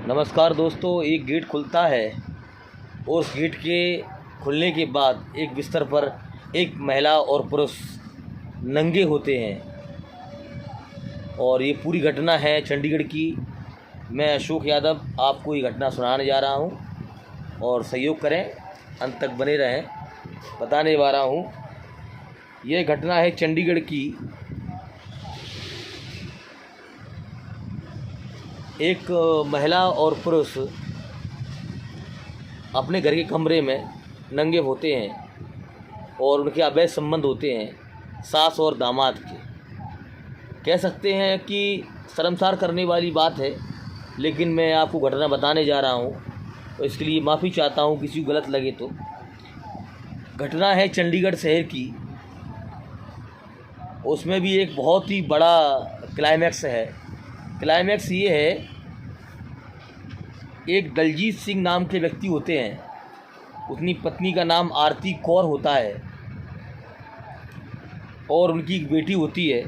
नमस्कार दोस्तों। एक गेट खुलता है और उस गेट के खुलने के बाद एक बिस्तर पर एक महिला और पुरुष नंगे होते हैं और ये पूरी घटना है चंडीगढ़ की। मैं अशोक यादव आपको ये घटना सुनाने जा रहा हूँ और सहयोग करें, अंत तक बने रहें। बताने जा रहा हूँ, ये घटना है चंडीगढ़ की। एक महिला और पुरुष अपने घर के कमरे में नंगे होते हैं और उनके अवैध संबंध होते हैं सास और दामाद के। कह सकते हैं कि शर्मसार करने वाली बात है, लेकिन मैं आपको घटना बताने जा रहा हूँ तो इसके लिए माफ़ी चाहता हूँ किसी को गलत लगे तो। घटना है चंडीगढ़ शहर की। उसमें भी एक बहुत ही बड़ा क्लाइमैक्स है। क्लाइमैक्स ये है, एक दलजीत सिंह नाम के व्यक्ति होते हैं, उनकी पत्नी का नाम आरती कौर होता है और उनकी एक बेटी होती है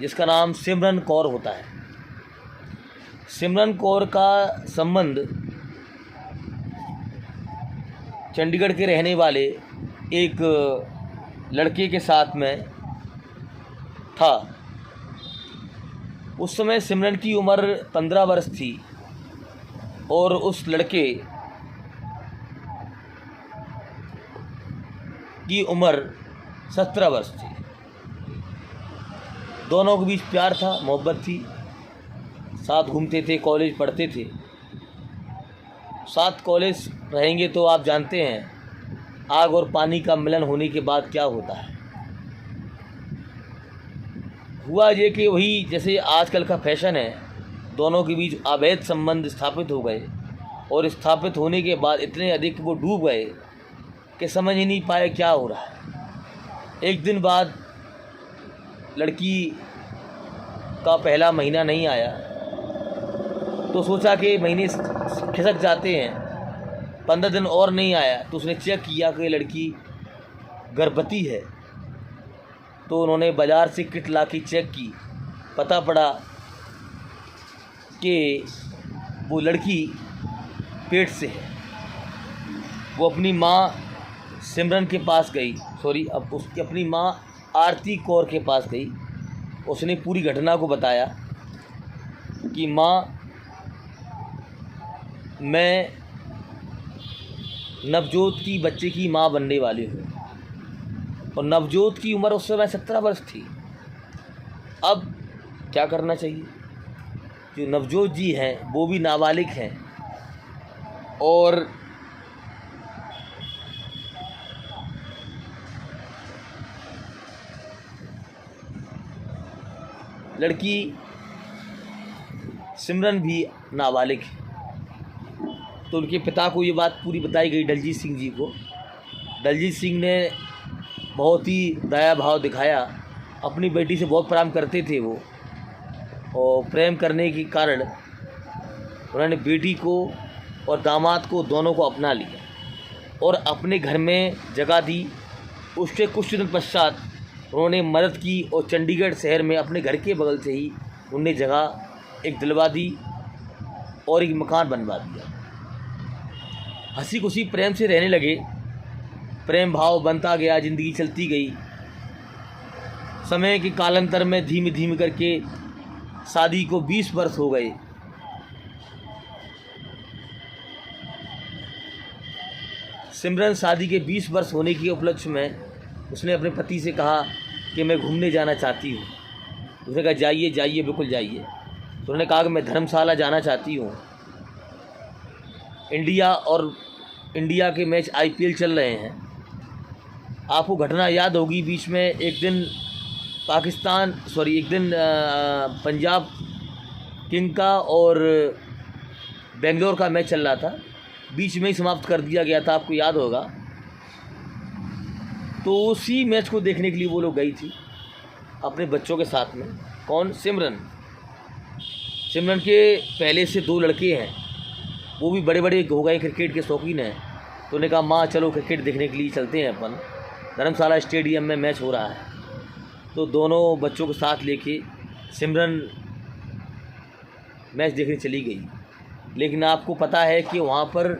जिसका नाम सिमरन कौर होता है। सिमरन कौर का संबंध चंडीगढ़ के रहने वाले एक लड़के के साथ में था। उस समय सिमरन की उम्र 15 वर्ष थी और उस लड़के की उम्र 17 वर्ष थी। दोनों के बीच प्यार था, मोहब्बत थी, साथ घूमते थे, कॉलेज पढ़ते थे। साथ कॉलेज रहेंगे तो आप जानते हैं आग और पानी का मिलन होने के बाद क्या होता है। हुआ ये कि वही जैसे आजकल का फैशन है, दोनों के बीच अवैध संबंध स्थापित हो गए और स्थापित होने के बाद इतने अधिक वो डूब गए कि समझ ही नहीं पाए क्या हो रहा है। एक दिन बाद लड़की का पहला महीना नहीं आया तो सोचा कि महीने खिसक जाते हैं, 15 दिन और नहीं आया तो उसने चेक किया कि लड़की गर्भवती है। तो उन्होंने बाज़ार से किट ला के चेक की, पता पड़ा कि वो लड़की पेट से है। वो अपनी माँ सिमरन के पास गई, अब उसकी अपनी माँ आरती कौर के पास गई। उसने पूरी घटना को बताया कि माँ, मैं नवजोत की बच्चे की माँ बनने वाली हूँ और नवजोत की उम्र उस समय 17 वर्ष थी। अब क्या करना चाहिए? जो नवजोत जी हैं वो भी नाबालिग हैं और लड़की सिमरन भी नाबालिग है। तो उनके पिता को ये बात पूरी बताई गई, दलजीत सिंह जी को। दलजीत सिंह ने बहुत ही दया भाव दिखाया, अपनी बेटी से बहुत प्रेम करते थे वो, और प्रेम करने के कारण उन्होंने बेटी को और दामाद को दोनों को अपना लिया और अपने घर में जगह दी। उसके कुछ दिन पश्चात उन्होंने मदद की और चंडीगढ़ शहर में अपने घर के बगल से ही उन्होंने जगह एक दिलवा दी और एक मकान बनवा दिया। हंसी खुशी प्रेम से रहने लगे, प्रेम भाव बनता गया, ज़िंदगी चलती गई। समय के कालांतर में धीमे धीमे करके शादी को 20 वर्ष हो गए। सिमरन शादी के 20 वर्ष होने के उपलक्ष्य में उसने अपने पति से कहा कि मैं घूमने जाना चाहती हूँ। उसने कहा जाइए जाइए, बिल्कुल जाइए। तो उन्होंने कहा कि मैं धर्मशाला जाना चाहती हूँ। इंडिया के मैच IPL चल रहे हैं। आपको घटना याद होगी, बीच में एक दिन पंजाब किंग का और बेंगलोर का मैच चल रहा था, बीच में ही समाप्त कर दिया गया था, आपको याद होगा। तो उसी मैच को देखने के लिए वो लोग गई थी अपने बच्चों के साथ में। कौन? सिमरन के पहले से 2 लड़के हैं, वो भी बड़े बड़े हो गए, क्रिकेट के शौकीन हैं। तो उन्होंने कहा माँ चलो क्रिकेट देखने के लिए चलते हैं, अपन धर्मशाला स्टेडियम में मैच हो रहा है। तो दोनों बच्चों को साथ लेके सिमरन मैच देखने चली गई। लेकिन आपको पता है कि वहाँ पर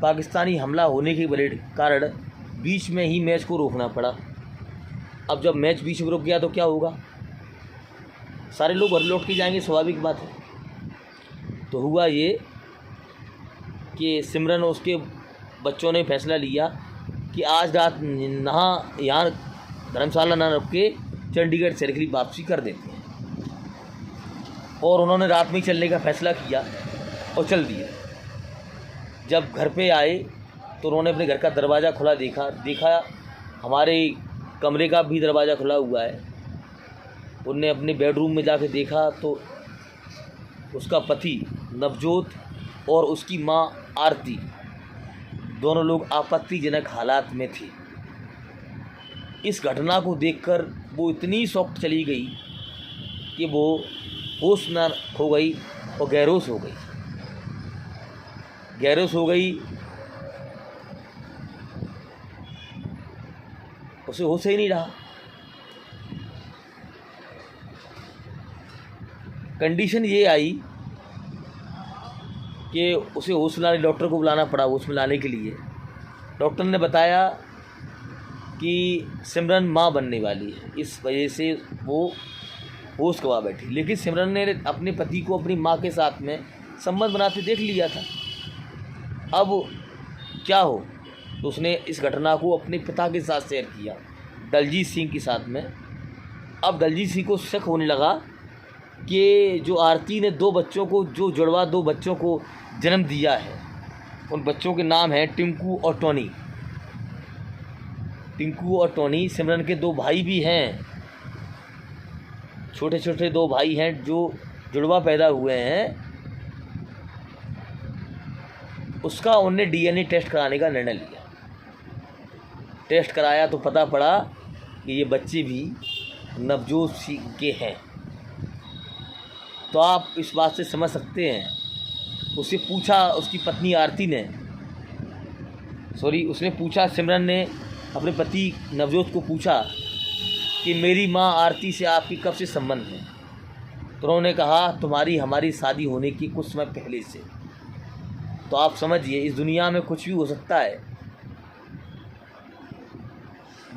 पाकिस्तानी हमला होने के कारण बीच में ही मैच को रोकना पड़ा। अब जब मैच बीच में रुक गया तो क्या होगा? सारे लोग घर लौट के जाएंगे, स्वाभाविक बात है। तो हुआ ये कि सिमरन और उसके बच्चों ने फैसला लिया कि आज रात यहाँ धर्मशाला ना रुक के चंडीगढ़ शहर के लिए वापसी कर देते हैं। और उन्होंने रात में ही चलने का फ़ैसला किया और चल दिया। जब घर पे आए तो उन्होंने अपने घर का दरवाज़ा खुला देखा हमारे कमरे का भी दरवाज़ा खुला हुआ है। उनने अपने बेडरूम में जाके देखा तो उसका पति नवजोत और उसकी माँ आरती दोनों लोग आपत्तिजनक हालात में थे। इस घटना को देखकर वो इतनी शॉक चली गई कि वो होश न खो गई और गैरोस हो गई। उसे होश ही नहीं रहा। कंडीशन ये आई कि उसे होश लाने डॉक्टर को बुलाना पड़ा। होश में लाने के लिए डॉक्टर ने बताया कि सिमरन माँ बनने वाली है, इस वजह से वो होश गंवा बैठी। लेकिन सिमरन ने अपने पति को अपनी माँ के साथ में संबंध बनाते देख लिया था। अब क्या हो, तो उसने इस घटना को अपने पिता के साथ शेयर किया, दलजीत सिंह के साथ में। अब दलजीत सिंह को शक होने लगा कि जो आरती ने दो बच्चों को जन्म दिया है, उन बच्चों के नाम हैं टिंकू और टोनी। सिमरन के दो भाई भी हैं, छोटे छोटे दो भाई हैं जो जुड़वा पैदा हुए हैं। उसका उनने डीएनए टेस्ट कराने का निर्णय लिया। टेस्ट कराया तो पता पड़ा कि ये बच्चे भी नवजोत सिंह के हैं। तो आप इस बात से समझ सकते हैं। उससे पूछा उसकी पत्नी आरती ने, उसने पूछा, सिमरन ने अपने पति नवजोत को पूछा कि मेरी माँ आरती से आपकी कब से संबंध है? तो उन्होंने कहा तुम्हारी हमारी शादी होने की कुछ समय पहले से। तो आप समझिए इस दुनिया में कुछ भी हो सकता है।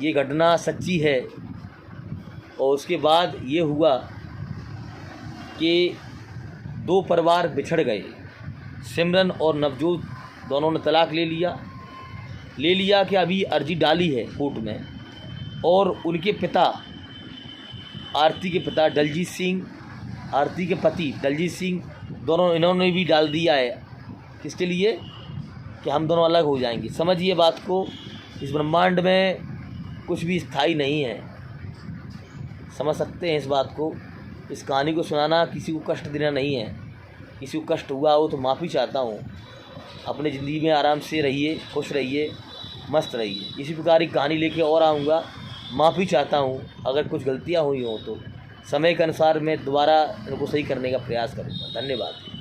ये घटना सच्ची है। और उसके बाद ये हुआ कि दो परिवार बिछड़ गए। सिमरन और नवजोत दोनों ने तलाक ले लिया कि अभी अर्जी डाली है कोर्ट में। और उनके पिता आरती के पिता दलजीत सिंह, आरती के पति दलजीत सिंह, दोनों इन्होंने भी डाल दिया है। किसके लिए? कि हम दोनों अलग हो जाएंगे। समझिए बात को, इस ब्रह्मांड में कुछ भी स्थायी नहीं है। समझ सकते हैं इस बात को। इस कहानी को सुनाना किसी को कष्ट देना नहीं है। किसी को कष्ट हुआ हो तो माफ़ी चाहता हूँ। अपने ज़िंदगी में आराम से रहिए, खुश रहिए, मस्त रहिए। इसी प्रकार की कहानी लेके और आऊँगा। माफ़ी चाहता हूँ अगर कुछ गलतियाँ हुई हों तो समय के अनुसार मैं दोबारा इनको सही करने का प्रयास करूँगा। धन्यवाद।